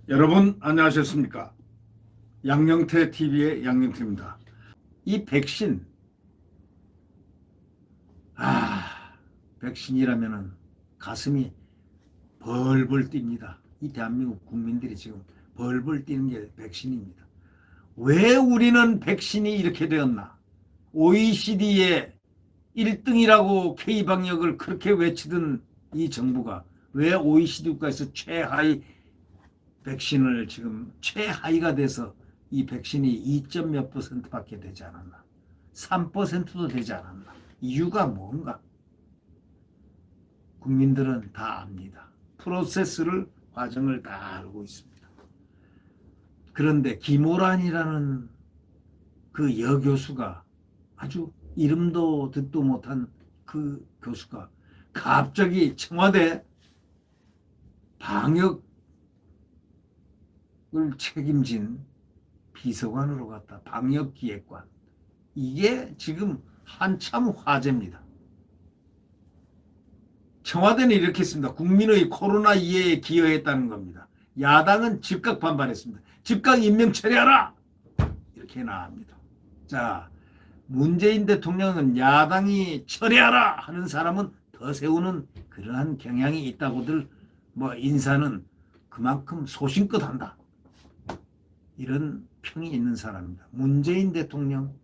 여러분 안녕하셨습니까? 양영태 TV의 양영태입니다. 이 백신, 백신이라면은 가슴이 벌벌 뜁니다. 이 대한민국 국민들이 지금 벌벌 뛰는 게 백신입니다. 왜 우리는 백신이 이렇게 되었나? OECD의 1등이라고 K방역을 그렇게 외치던 이 정부가 왜 OECD 국가에서 최하위 백신을 지금 최하위가 돼서 이 백신이 2점 몇 %밖에 되지 않았나? 3%도 되지 않았나? 이유가 뭔가? 국민들은 다 압니다. 프로세스를, 과정을 다 알고 있습니다. 그런데 김오란이라는 그 여교수가 아주 이름도 듣도 못한 그 교수가 갑자기 청와대 방역을 책임진 비서관으로 갔다. 방역기획관. 이게 지금 한참 화제입니다. 청와대는 이렇게 했습니다. 국민의 코로나 이해에 기여했다는 겁니다. 야당은 즉각 반발했습니다. 즉각 임명 처리하라! 이렇게 나옵니다. 자, 문재인 대통령은 야당이 처리하라 하는 사람은 더 세우는 그러한 경향이 있다고들 인사는 그만큼 소신껏 한다. 이런 평이 있는 사람입니다. 문재인 대통령,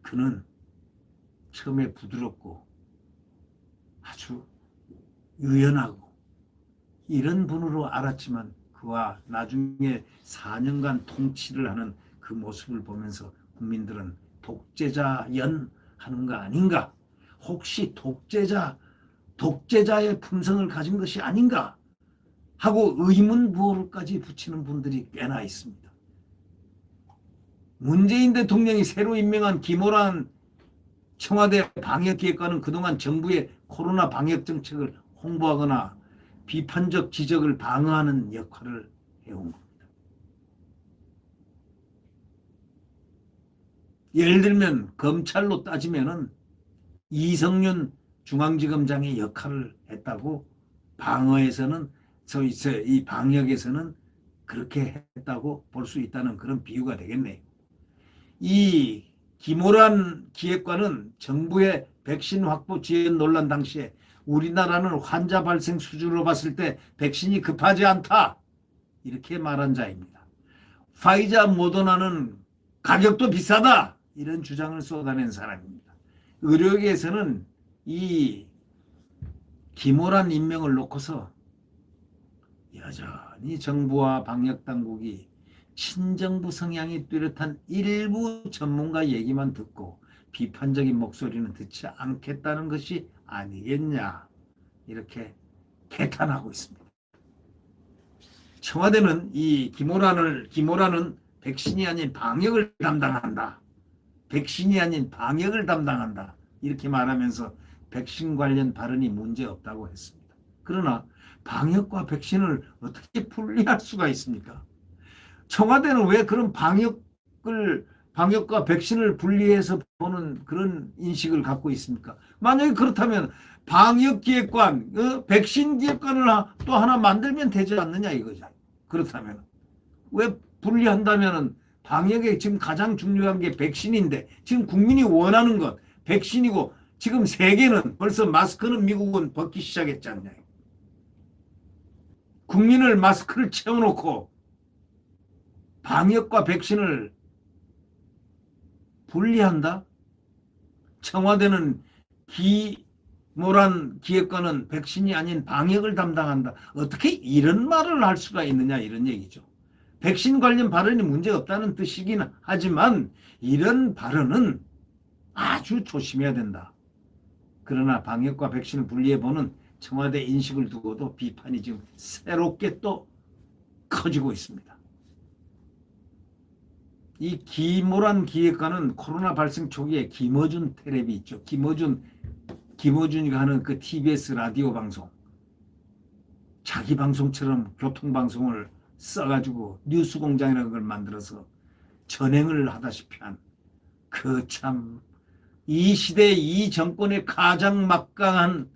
그는 처음에 부드럽고 아주 유연하고 이런 분으로 알았지만 그와 나중에 4년간 통치를 하는 그 모습을 보면서 국민들은 독재자연 하는 거 아닌가? 혹시 독재자의 품성을 가진 것이 아닌가? 하고 의문부호까지 붙이는 분들이 꽤나 있습니다. 문재인 대통령이 새로 임명한 김오란 청와대 방역기획관은 그동안 정부의 코로나 방역 정책을 홍보하거나 비판적 지적을 방어하는 역할을 해온 겁니다. 예를 들면 검찰로 따지면은 이성윤 중앙지검장의 역할을 했다고 방어에서는 이 방역에서는 그렇게 했다고 볼 수 있다는 그런 비유가 되겠네요. 이 김오란 기획관은 정부의 백신 확보 지연 논란 당시에 우리나라는 환자 발생 수준으로 봤을 때 백신이 급하지 않다. 이렇게 말한 자입니다. 파이자 모더나는 가격도 비싸다. 이런 주장을 쏟아낸 사람입니다. 의료계에서는 이 김오란 임명을 놓고서 여전히 정부와 방역당국이 친정부 성향이 뚜렷한 일부 전문가 얘기만 듣고 비판적인 목소리는 듣지 않겠다는 것이 아니겠냐, 이렇게 개탄하고 있습니다. 청와대는 이 김오란은 백신이 아닌 방역을 담당한다. 백신이 아닌 방역을 담당한다. 이렇게 말하면서 백신 관련 발언이 문제없다고 했습니다. 그러나 방역과 백신을 어떻게 분리할 수가 있습니까? 청와대는 왜 그런 방역과 백신을 분리해서 보는 그런 인식을 갖고 있습니까? 만약에 그렇다면 방역기획관, 백신기획관을 또 하나 만들면 되지 않느냐 이거죠. 그렇다면 왜 분리한다면 방역에 지금 가장 중요한 게 백신인데 지금 국민이 원하는 것 백신이고 지금 세계는 벌써 마스크는 미국은 벗기 시작했지 않냐. 국민을 마스크를 채워놓고 방역과 백신을 분리한다? 청와대는 김오란 기획관은 백신이 아닌 방역을 담당한다. 어떻게 이런 말을 할 수가 있느냐 이런 얘기죠. 백신 관련 발언이 문제없다는 뜻이긴 하지만 이런 발언은 아주 조심해야 된다. 그러나 방역과 백신을 분리해보는 청와대 인식을 두고도 비판이 지금 새롭게 또 커지고 있습니다. 이 김오란 기획관은 코로나 발생 초기에 김어준 텔레비 있죠. 김어준이가 하는 그 TBS 라디오 방송, 자기 방송처럼 교통방송을 써가지고 뉴스공장이라는 걸 만들어서 전행을 하다시피 한 그 참 이 시대 이 정권의 가장 막강한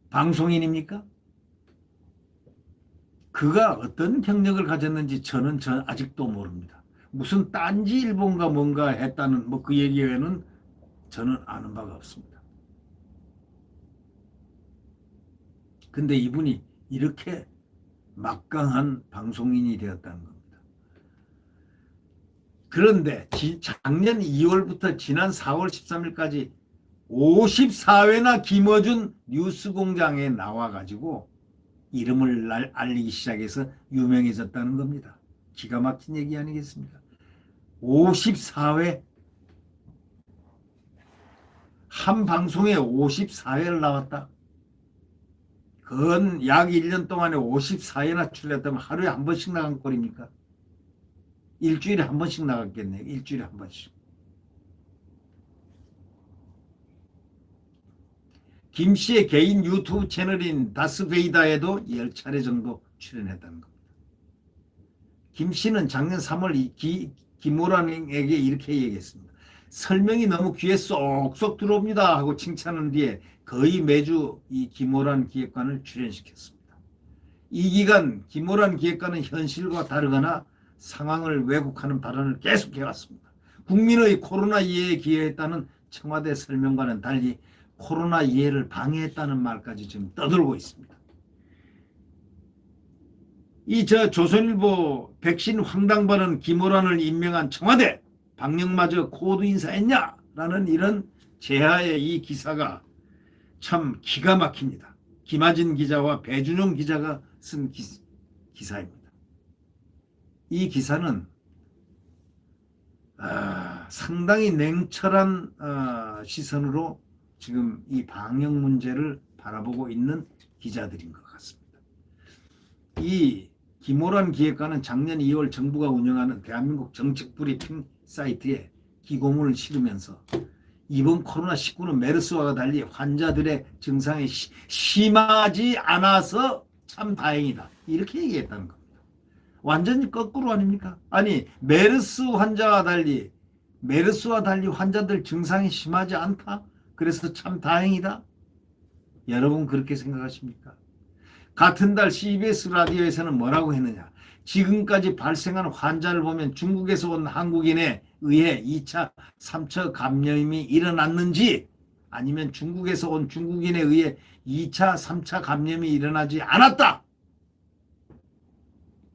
방송인입니까? 그가 어떤 경력을 가졌는지 저는 아직도 모릅니다. 무슨 딴지 일본가 뭔가 했다는 뭐 그 얘기 외에는 저는 아는 바가 없습니다. 근데 이분이 이렇게 막강한 방송인이 되었다는 겁니다. 그런데 작년 2월부터 지난 4월 13일까지 54회나 김어준 뉴스공장에 나와가지고 이름을 알리기 시작해서 유명해졌다는 겁니다. 기가 막힌 얘기 아니겠습니까? 54회, 한 방송에 54회를 나왔다. 그건 약 1년 동안에 54회나 출연했다면 하루에 한 번씩 나간 꼴입니까? 일주일에 한 번씩 나갔겠네요. 일주일에 한 번씩. 김 씨의 개인 유튜브 채널인 다스베이다에도 10차례 정도 출연했다는 겁니다. 김 씨는 작년 3월 김호란에게 이렇게 얘기했습니다. 설명이 너무 귀에 쏙쏙 들어옵니다 하고 칭찬한 뒤에 거의 매주 이 김호란 기획관을 출연시켰습니다. 이 기간 김호란 기획관은 현실과 다르거나 상황을 왜곡하는 발언을 계속해왔습니다. 국민의 코로나 이해에 기여했다는 청와대 설명과는 달리 코로나 이해를 방해했다는 말까지 지금 떠들고 있습니다. 조선일보 백신 황당발언 김호란을 임명한 청와대 방역마저 코드 인사했냐? 라는 이런 제하의 이 기사가 참 기가 막힙니다. 김하진 기자와 배준용 기자가 쓴 기사입니다. 이 기사는 상당히 냉철한 시선으로 지금 이 방역 문제를 바라보고 있는 기자들인 것 같습니다. 이 김호란 기획관은 작년 2월 정부가 운영하는 대한민국 정책 브리핑 사이트에 기고문을 실으면서 이번 코로나19는 메르스와 달리 환자들의 증상이 심하지 않아서 참 다행이다. 이렇게 얘기했다는 겁니다. 완전히 거꾸로 아닙니까? 아니 메르스와 달리 환자들 증상이 심하지 않다? 그래서 참 다행이다? 여러분 그렇게 생각하십니까? 같은 달 CBS 라디오에서는 뭐라고 했느냐? 지금까지 발생한 환자를 보면 중국에서 온 한국인에 의해 2차, 3차 감염이 일어났는지 아니면 중국에서 온 중국인에 의해 2차, 3차 감염이 일어나지 않았다.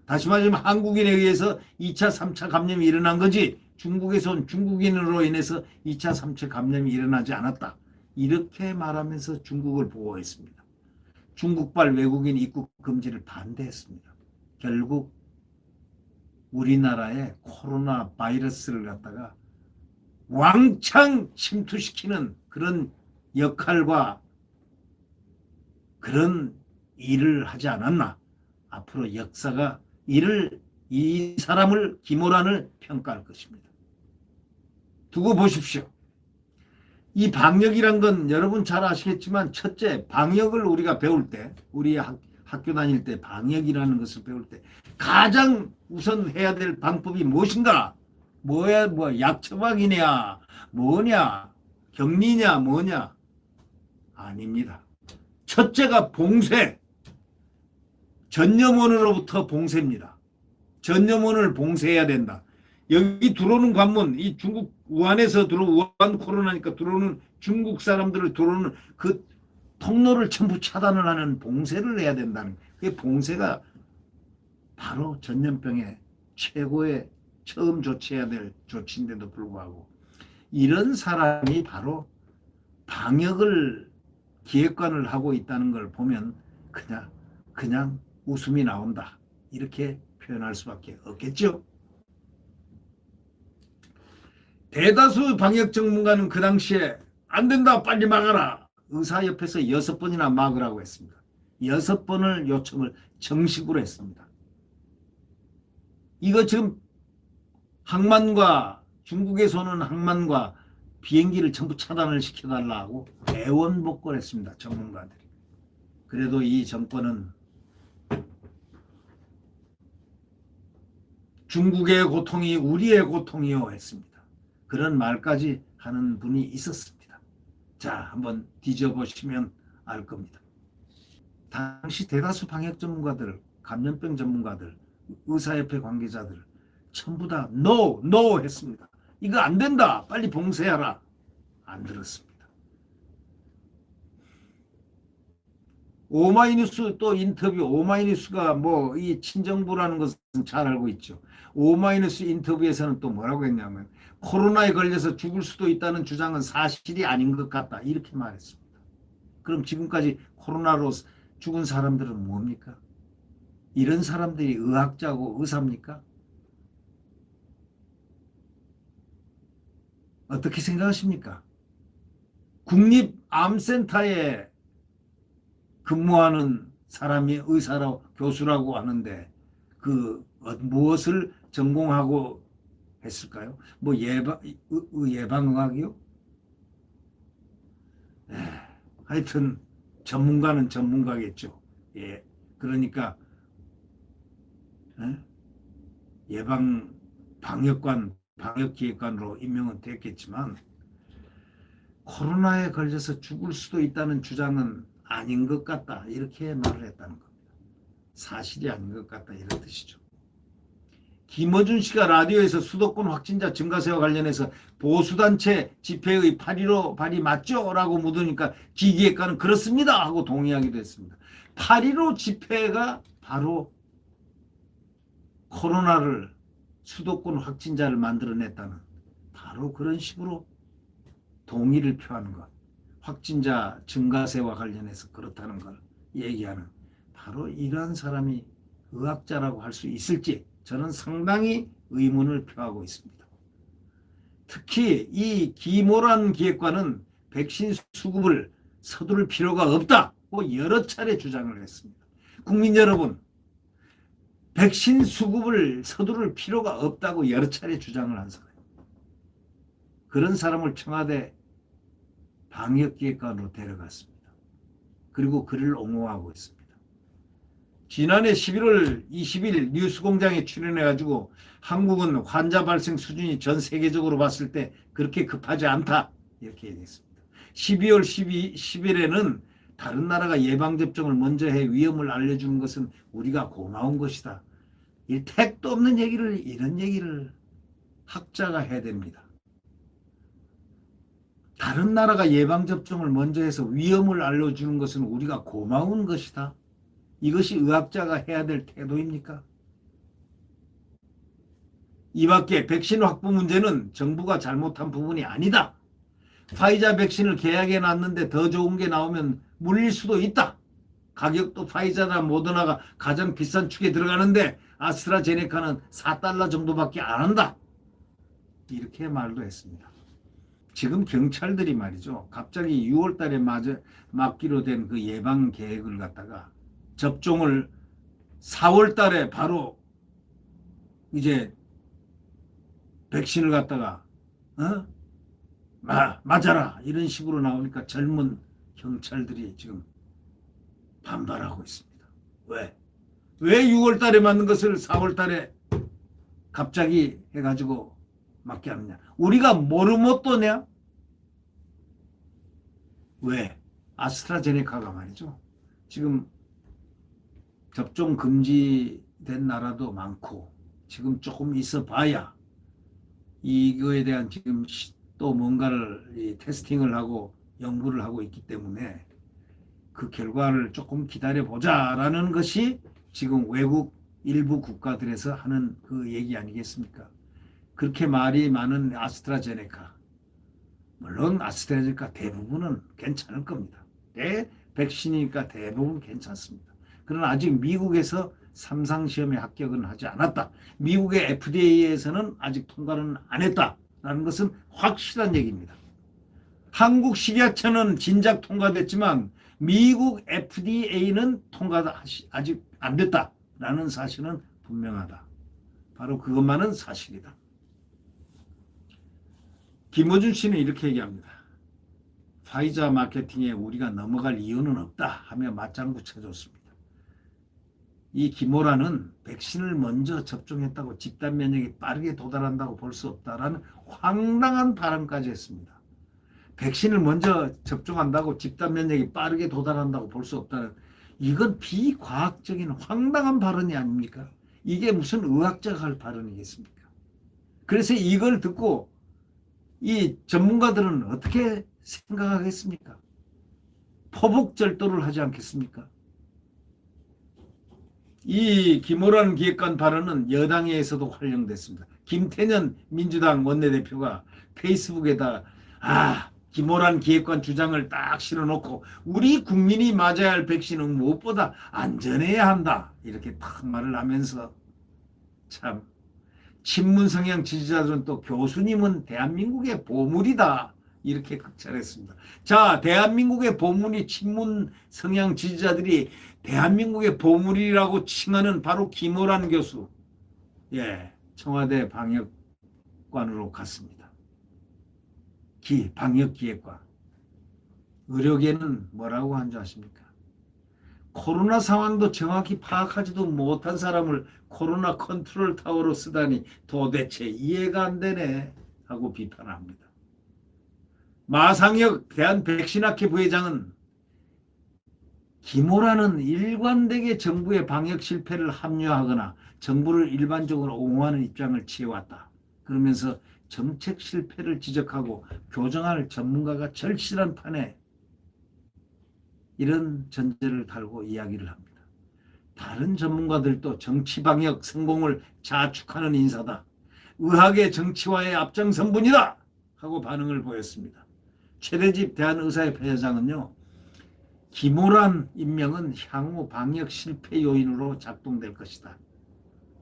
다시 말하면 한국인에 의해서 2차, 3차 감염이 일어난 거지 중국에서 온 중국인으로 인해서 2차, 3차 감염이 일어나지 않았다. 이렇게 말하면서 중국을 보호했습니다. 중국발 외국인 입국 금지를 반대했습니다. 결국 우리나라에 코로나 바이러스를 갖다가 왕창 침투시키는 그런 역할과 그런 일을 하지 않았나. 앞으로 역사가 이 사람을 김호란을 평가할 것입니다. 두고 보십시오. 이 방역이란 건 여러분 잘 아시겠지만 첫째 방역을 우리가 배울 때 우리 학교 다닐 때 방역이라는 것을 배울 때 가장 우선 해야 될 방법이 무엇인가? 뭐야 약 처방이냐 뭐냐 격리냐 뭐냐 아닙니다. 첫째가 봉쇄 전염원으로부터 봉쇄입니다. 전염원을 봉쇄해야 된다. 여기 들어오는 관문, 이 중국 우한에서 우한 코로나니까 들어오는 중국 사람들을 들어오는 그 통로를 전부 차단을 하는 봉쇄를 해야 된다는 그 봉쇄가 바로 전염병의 최고의 처음 조치해야 될 조치인데도 불구하고 이런 사람이 바로 방역을 기획관을 하고 있다는 걸 보면 그냥 웃음이 나온다. 이렇게 표현할 수밖에 없겠죠. 대다수 방역 전문가는 그 당시에 안 된다 빨리 막아라. 의사 옆에서 6번이나 막으라고 했습니다. 6번을 요청을 정식으로 했습니다. 이거 지금 항만과 중국에서 오는 항만과 비행기를 전부 차단을 시켜달라고 애원복권했습니다. 전문가들이. 그래도 이 정권은 중국의 고통이 우리의 고통이요 했습니다. 그런 말까지 하는 분이 있었습니다. 자, 한번 뒤져보시면 알 겁니다. 당시 대다수 방역 전문가들 감염병 전문가들, 의사협회 관계자들 전부 다 NO, NO 했습니다. 이거 안 된다. 빨리 봉쇄하라. 안 들었습니다. 오마이뉴스 또 인터뷰, 오마이뉴스가 뭐 이 친정부라는 것은 잘 알고 있죠. 오마이뉴스 인터뷰에서는 또 뭐라고 했냐면 코로나에 걸려서 죽을 수도 있다는 주장은 사실이 아닌 것 같다. 이렇게 말했습니다. 그럼 지금까지 코로나로 죽은 사람들은 뭡니까? 이런 사람들이 의학자고 의사입니까? 어떻게 생각하십니까? 국립암센터에 근무하는 사람이 의사라고 교수라고 하는데 그 무엇을 전공하고 했을까요? 뭐 예방의학이요? 하여튼 전문가는 전문가겠죠. 예, 그러니까 예방 방역관 방역기획관으로 임명은 됐겠지만 코로나에 걸려서 죽을 수도 있다는 주장은 아닌 것 같다. 이렇게 말을 했다는 겁니다. 사실이 아닌 것 같다. 이런 뜻이죠. 김어준 씨가 라디오에서 수도권 확진자 증가세와 관련해서 보수단체 집회의 8.15 발의 맞죠? 라고 묻으니까 기계과는 그렇습니다. 하고 동의하기도 했습니다. 8.15 집회가 바로 코로나를 수도권 확진자를 만들어냈다는 바로 그런 식으로 동의를 표하는 것. 확진자 증가세와 관련해서 그렇다는 걸 얘기하는 바로 이러한 사람이 의학자라고 할 수 있을지 저는 상당히 의문을 표하고 있습니다. 특히 이 김오란 기획관은 백신 수급을 서두를 필요가 없다고 여러 차례 주장을 했습니다. 국민 여러분, 백신 수급을 서두를 필요가 없다고 여러 차례 주장을 한 사람입니다. 그런 사람을 청와대 방역기획관으로 데려갔습니다. 그리고 그를 옹호하고 있습니다. 지난해 11월 20일 뉴스공장에 출연해가지고 한국은 환자 발생 수준이 전 세계적으로 봤을 때 그렇게 급하지 않다 이렇게 얘기했습니다. 12월 10일에는 다른 나라가 예방접종을 먼저 해 위험을 알려주는 것은 우리가 고마운 것이다. 이 택도 없는 얘기를 이런 얘기를 학자가 해야 됩니다. 다른 나라가 예방접종을 먼저 해서 위험을 알려주는 것은 우리가 고마운 것이다. 이것이 의학자가 해야 될 태도입니까? 이 밖에 백신 확보 문제는 정부가 잘못한 부분이 아니다. 파이자 백신을 계약해 놨는데 더 좋은 게 나오면 물릴 수도 있다. 가격도 파이자나 모더나가 가장 비싼 축에 들어가는데 아스트라제네카는 4달러 정도밖에 안 한다. 이렇게 말도 했습니다. 지금 경찰들이 말이죠. 갑자기 6월 달에 맞기로 된 그 예방 계획을 갖다가 접종을 4월 달에 바로 이제 백신을 갖다가 맞아라 이런 식으로 나오니까 젊은 경찰들이 지금 반발하고 있습니다. 왜 6월 달에 맞는 것을 4월 달에 갑자기 해가지고 맞게 하느냐. 우리가 뭐를 못 도냐? 왜? 아스트라제네카가 말이죠. 지금 접종 금지된 나라도 많고 지금 조금 있어 봐야 이거에 대한 지금 또 뭔가를 테스팅을 하고 연구를 하고 있기 때문에 그 결과를 조금 기다려보자라는 것이 지금 외국 일부 국가들에서 하는 그 얘기 아니겠습니까? 그렇게 말이 많은 아스트라제네카. 물론 아스트라제네카 대부분은 괜찮을 겁니다. 백신이니까 대부분 괜찮습니다. 그러나 아직 미국에서 3상 시험에 합격은 하지 않았다. 미국의 FDA에서는 아직 통과는 안 했다라는 것은 확실한 얘기입니다. 한국 식약처는 진작 통과됐지만 미국 FDA는 통과가 아직 안 됐다라는 사실은 분명하다. 바로 그것만은 사실이다. 김어준 씨는 이렇게 얘기합니다. 파이자 마케팅에 우리가 넘어갈 이유는 없다 하며 맞장구 쳐줬습니다. 이 김오라는 백신을 먼저 접종했다고 집단 면역이 빠르게 도달한다고 볼 수 없다라는 황당한 발언까지 했습니다. 백신을 먼저 접종한다고 집단 면역이 빠르게 도달한다고 볼 수 없다는 이건 비과학적인 황당한 발언이 아닙니까? 이게 무슨 의학자가 할 발언이겠습니까? 그래서 이걸 듣고 이 전문가들은 어떻게 생각하겠습니까? 포복절도를 하지 않겠습니까? 이 김호란 기획관 발언은 여당에서도 활용됐습니다. 김태년 민주당 원내대표가 페이스북에다 김호란 기획관 주장을 딱 실어놓고 우리 국민이 맞아야 할 백신은 무엇보다 안전해야 한다 이렇게 딱 말을 하면서 참 친문 성향 지지자들은 또 교수님은 대한민국의 보물이다 이렇게 극찬했습니다. 자, 대한민국의 보물이 친문 성향 지지자들이 대한민국의 보물이라고 칭하는 바로 김호란 교수, 청와대 방역관으로 갔습니다. 방역기획관. 의료계는 뭐라고 한 줄 아십니까? 코로나 상황도 정확히 파악하지도 못한 사람을 코로나 컨트롤 타워로 쓰다니 도대체 이해가 안 되네 하고 비판합니다. 마상혁 대한백신학회 부회장은 김호라는 일관되게 정부의 방역 실패를 합리화하거나 정부를 일반적으로 옹호하는 입장을 취해왔다. 그러면서 정책 실패를 지적하고 교정할 전문가가 절실한 판에 이런 전제를 달고 이야기를 합니다. 다른 전문가들도 정치 방역 성공을 자축하는 인사다. 의학의 정치화의 앞장선 분이다. 하고 반응을 보였습니다. 최대집 대한의사협회 회장은요. 김호란 임명은 향후 방역 실패 요인으로 작동될 것이다.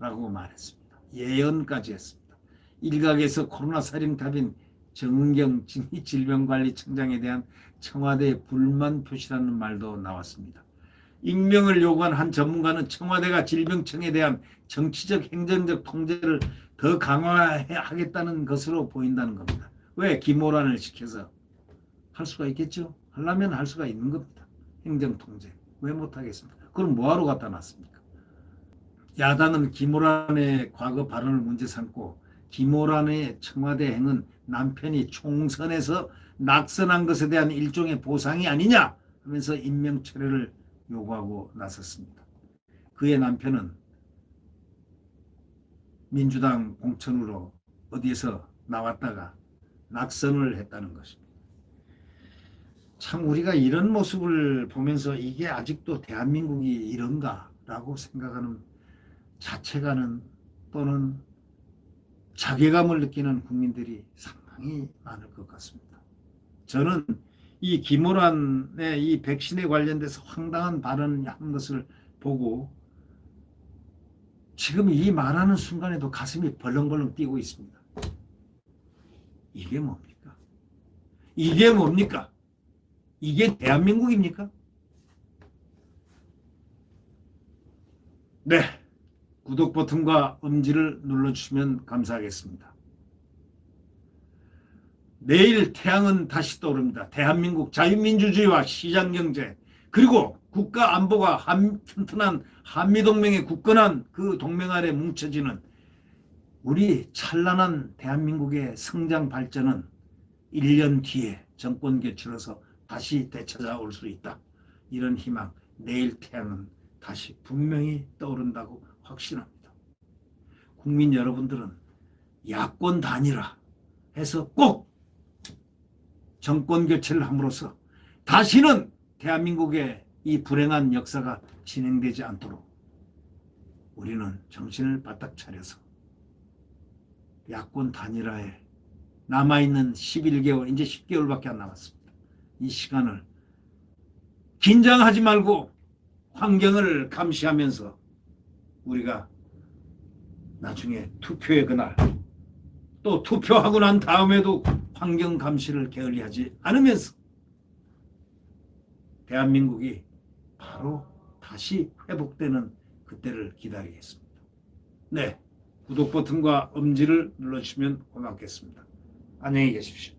라고 말했습니다. 예언까지 했습니다. 일각에서 코로나 살인탑인 정은경 질병관리청장에 대한 청와대의 불만 표시라는 말도 나왔습니다. 임명을 요구한 한 전문가는 청와대가 질병청에 대한 정치적 행정적 통제를 더 강화하겠다는 것으로 보인다는 겁니다. 왜? 김호란을 시켜서 할 수가 있겠죠. 하려면 할 수가 있는 겁니다. 행정통제. 왜 못하겠습니까? 그럼 뭐하러 갖다 놨습니까? 야당은 김호란의 과거 발언을 문제 삼고 김호란의 청와대 행은 남편이 총선에서 낙선한 것에 대한 일종의 보상이 아니냐 하면서 임명 철회를 요구하고 나섰습니다. 그의 남편은 민주당 공천으로 어디에서 나왔다가 낙선을 했다는 것입니다. 참 우리가 이런 모습을 보면서 이게 아직도 대한민국이 이런가라고 생각하는 자책하는 또는 자괴감을 느끼는 국민들이 상당히 많을 것 같습니다. 저는 이 김호란의 이 백신에 관련돼서 황당한 발언을 한 것을 보고 지금 이 말하는 순간에도 가슴이 벌렁벌렁 뛰고 있습니다. 이게 뭡니까? 이게 뭡니까? 이게 대한민국입니까? 네. 구독 버튼과 엄지를 눌러주시면 감사하겠습니다. 내일 태양은 다시 떠오릅니다. 대한민국 자유민주주의와 시장경제 그리고 국가 안보가 튼튼한 한미동맹의 굳건한 그 동맹 아래 뭉쳐지는 우리 찬란한 대한민국의 성장 발전은 1년 뒤에 정권 교체로서 다시 되찾아올 수 있다. 이런 희망, 내일 태양은 다시 분명히 떠오른다고 확신합니다. 국민 여러분들은 야권 단일화 해서 꼭 정권 교체를 함으로써 다시는 대한민국의 이 불행한 역사가 진행되지 않도록 우리는 정신을 바짝 차려서 야권 단일화에 남아있는 11개월, 이제 10개월밖에 안 남았습니다. 이 시간을 긴장하지 말고 환경을 감시하면서 우리가 나중에 투표의 그날 또 투표하고 난 다음에도 환경 감시를 게을리하지 않으면서 대한민국이 바로 다시 회복되는 그때를 기다리겠습니다. 네, 구독 버튼과 엄지를 눌러주시면 고맙겠습니다. 안녕히 계십시오.